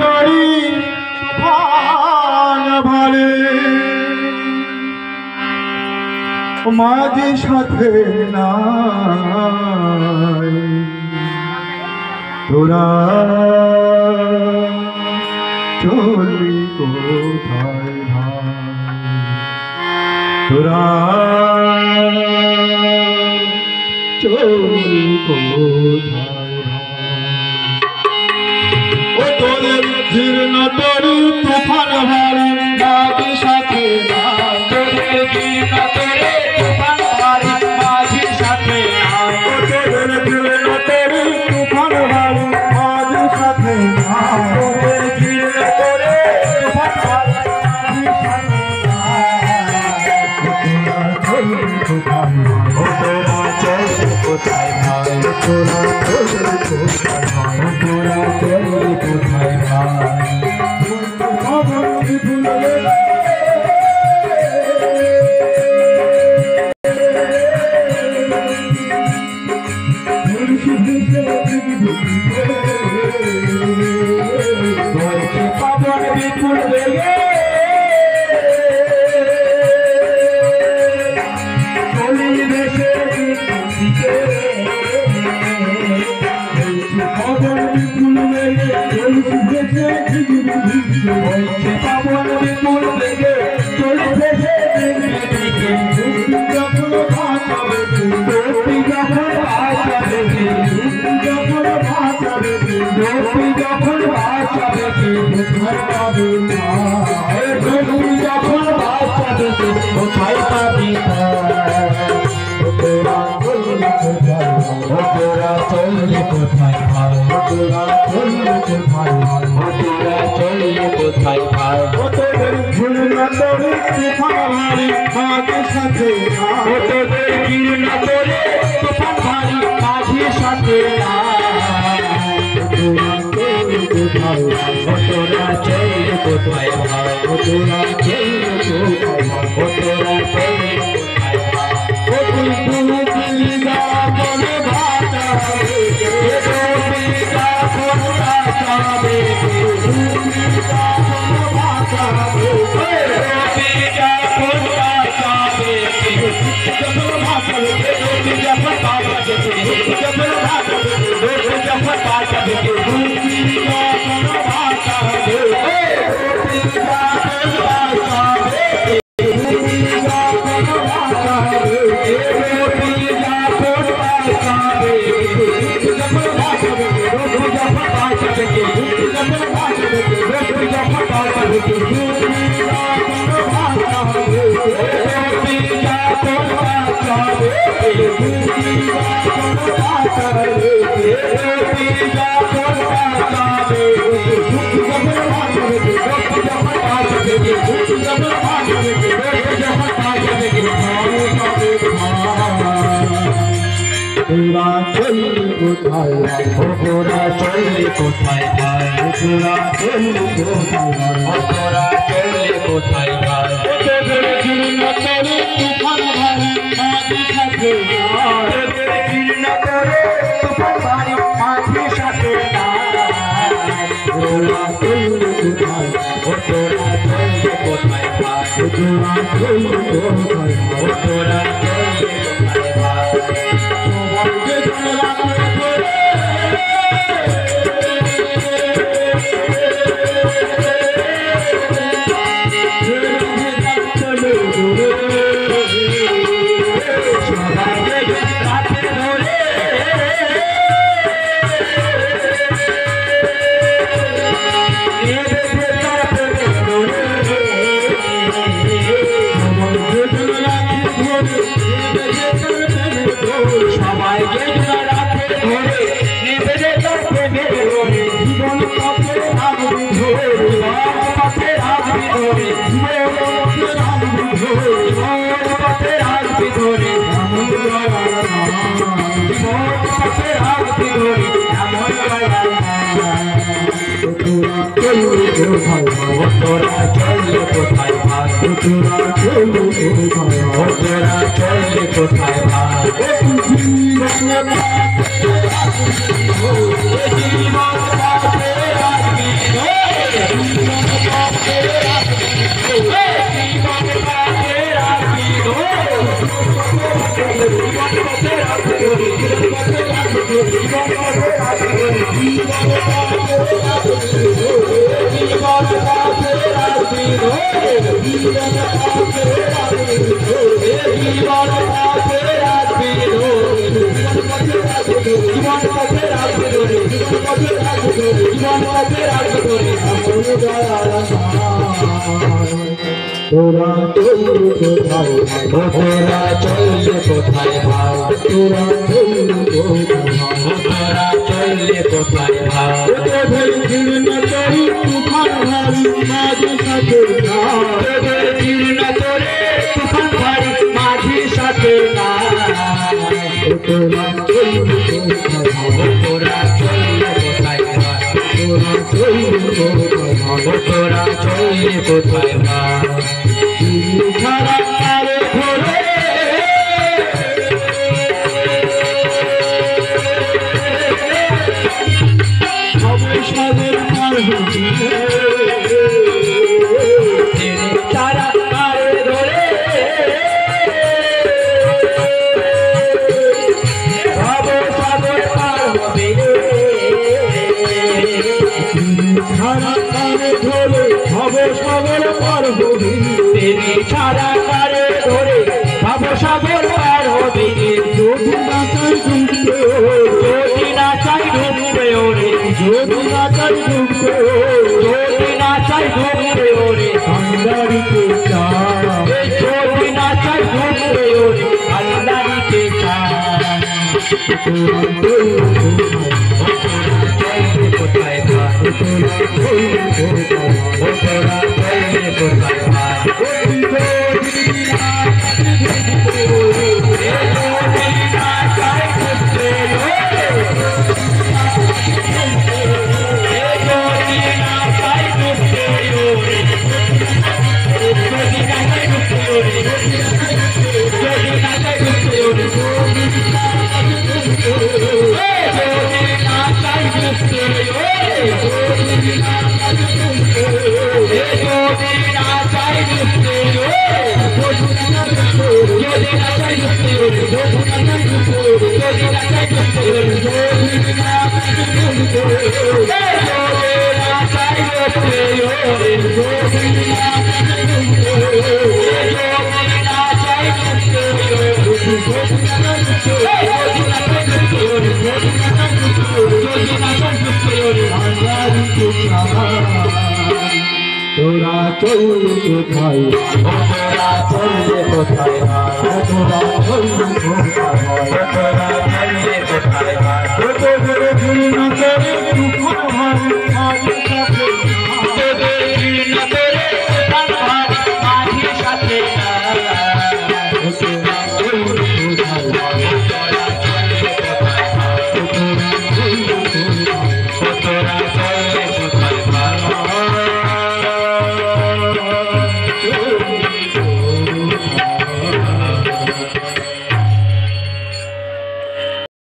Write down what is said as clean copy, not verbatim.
তরি তুফান ভালে মাঝে সাথে নাই তোরা চলি কোথায় ভাই তোরা চলি কোথায় ও তোদের জীর্ণ তরি তুফান ভারী মাঝে সাথে নাই তোদের জীর্ণ তরি তুফান ভারী মাঝে সাথে নাই ও তোদের জীর্ণ তরি তুফান ভারী মাঝে সাথে নাই তোদের জীর্ণ তরি তুফান ভারী মাঝে সাথে নাই ও তোরা চলি কোথায় ভাই তোরা চলি কোথায় ভাই তোরা চলি কোথায় ভাই জীবন জীবন পথে রাখবি ধরে জীবন পথে রাখবি ধরে জীবন পথে রাখবি ধরে জীবন পথে রাখবি ধরে জীবন পথে রাখবি ধরে জীবন পথে রাখবি ধরে আমার দয়াল তোরা চললে কোথায় তোরা চললে কোথায় ভাই তোরা চললে তোরা চললে কোথায় ভাই তোদের জীর্ণ তরি তুফান ভারী মাঝে সাথে না তোদের জীর্ণ তরি তুফান ভারী মাঝে সাথে না তোরা চললে কোথায় তোরা চললে কোথায় ভাই তোরা চললে কোথায় তোরা চললে কোথায় ভাই ছাড়া আরে ঘরে সাগর পার হচ্ছে ছাড়া আরে ধরে সাগর পার হবে ছাড়া আরে ধরে সাগর পার হবে ছাড়া কারে ধরে সাগর পার হবে যদি না চাই ঢুকবে যদি না চাই ঢুকবে ওরে যদি না চাই ঢুকবে যদি না চাই ঢুকবে ওরে আল্লাহকে চায় যদি না চাই ঢুকবে ওরে আল্লাহকে চায় কোথায় তোরা চললে কোথায় তোরা চললে কোথায় তোরা চললে কোথায় তোরা